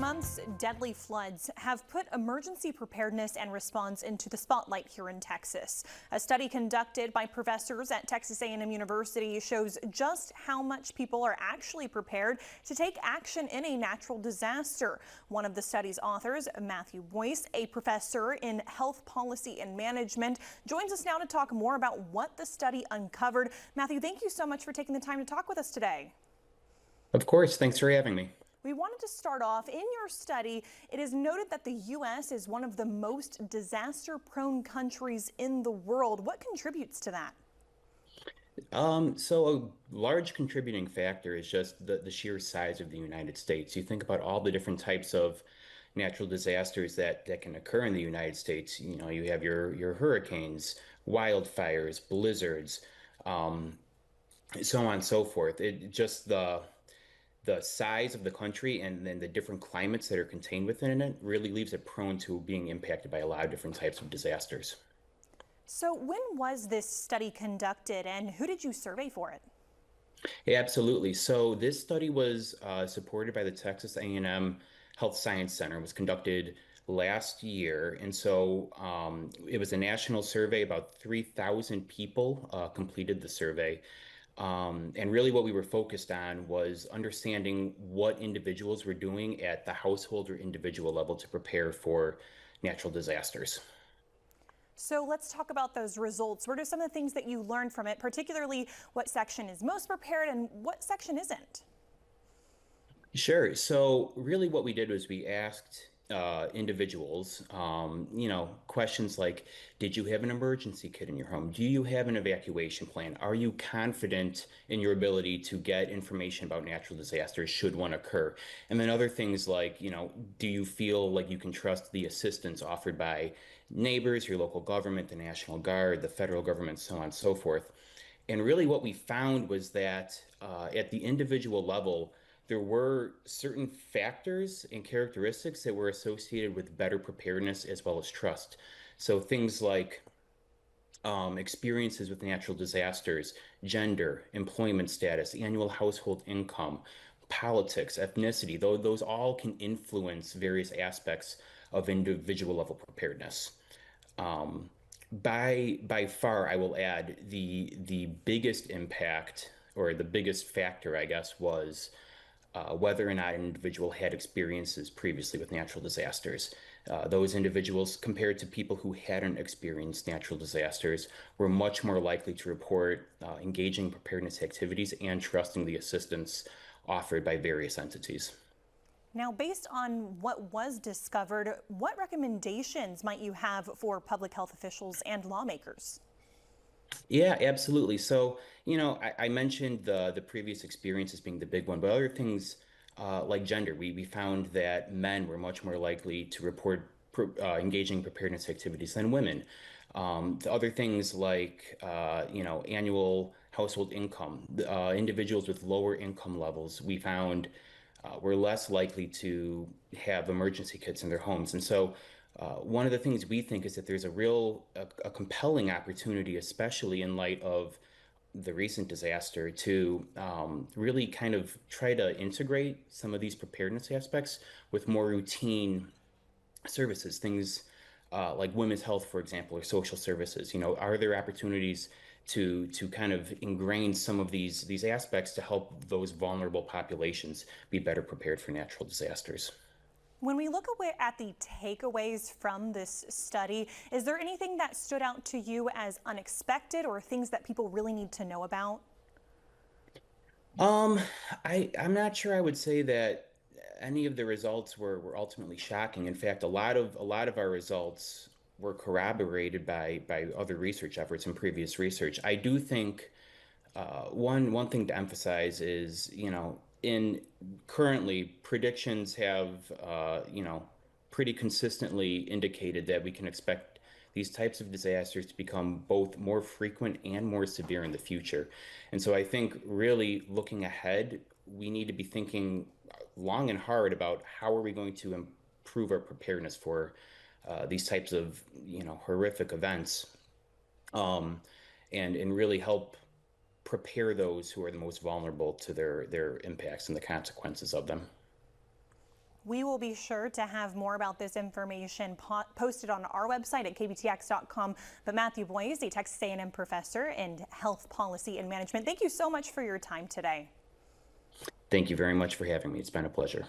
month's deadly floods have put emergency preparedness and response into the spotlight here in Texas. A study conducted by professors at Texas A&M University shows just how much people are actually prepared to take action in a natural disaster. One of the study's authors, Matthew Boyce, a professor in health policy and management, joins us now to talk more about what the study uncovered. Matthew, thank you so much for taking the time to talk with us today. Of course, thanks for having me. We wanted to start off, in your study, it is noted that the U.S. is one of the most disaster-prone countries in the world. What contributes to that? So a large contributing factor is just the sheer size of the United States. You think about all the different types of natural disasters that can occur in the United States. You know, you have your hurricanes, wildfires, blizzards, um, so on and so forth. It just the size of the country and then the different climates that are contained within it really leaves it prone to being impacted by a lot of different types of disasters. So when was this study conducted and who did you survey for it? Yeah, absolutely. So this study was supported by the Texas A&M Health Science Center. It was conducted last year, and so it was a national survey. About 3,000 people completed the survey. And really, what we were focused on was understanding what individuals were doing at the household or individual level to prepare for natural disasters. So let's talk about those results. What are some of the things that you learned from it, particularly what section is most prepared and what section isn't? Sure. So really what we did was we asked individuals, questions like, did you have an emergency kit in your home? Do you have an evacuation plan? Are you confident in your ability to get information about natural disasters should one occur? And then other things like, do you feel like you can trust the assistance offered by neighbors, your local government, the National Guard, the federal government, so on and so forth? And really what we found was that at the individual level, there were certain factors and characteristics that were associated with better preparedness as well as trust. So things like experiences with natural disasters, gender, employment status, annual household income, politics, ethnicity, though those all can influence various aspects of individual level preparedness. Um, by far, I will add the biggest impact or the biggest factor, I guess, was whether or not an individual had experiences previously with natural disasters. Those individuals, compared to people who hadn't experienced natural disasters, were much more likely to report engaging preparedness activities and trusting the assistance offered by various entities. Now, based on what was discovered, what recommendations might you have for public health officials and lawmakers? Yeah, absolutely. So, I mentioned the previous experience as being the big one, but other things like gender, we found that men were much more likely to report engaging preparedness activities than women. The other things like, annual household income, individuals with lower income levels, we found were less likely to have emergency kits in their homes. And so one of the things we think is that there's a compelling opportunity, especially in light of the recent disaster, to really kind of try to integrate some of these preparedness aspects with more routine services, things like women's health, for example, or social services. Are there opportunities to kind of ingrain some of these aspects to help those vulnerable populations be better prepared for natural disasters? When we look away at the takeaways from this study, is there anything that stood out to you as unexpected or things that people really need to know about? Um, I'm not sure I would say that any of the results were ultimately shocking. In fact, a lot of our results were corroborated by other research efforts and previous research. I do think one thing to emphasize is, in currently predictions have, pretty consistently indicated that we can expect these types of disasters to become both more frequent and more severe in the future. And so I think really looking ahead, we need to be thinking long and hard about how are we going to improve our preparedness for these types of, horrific events, um, and really help prepare those who are the most vulnerable to their impacts and the consequences of them. We will be sure to have more about this information posted on our website at kbtx.com. But Matthew Boyes, a Texas A&M professor in health policy and management, thank you so much for your time today. Thank you very much for having me. It's been a pleasure.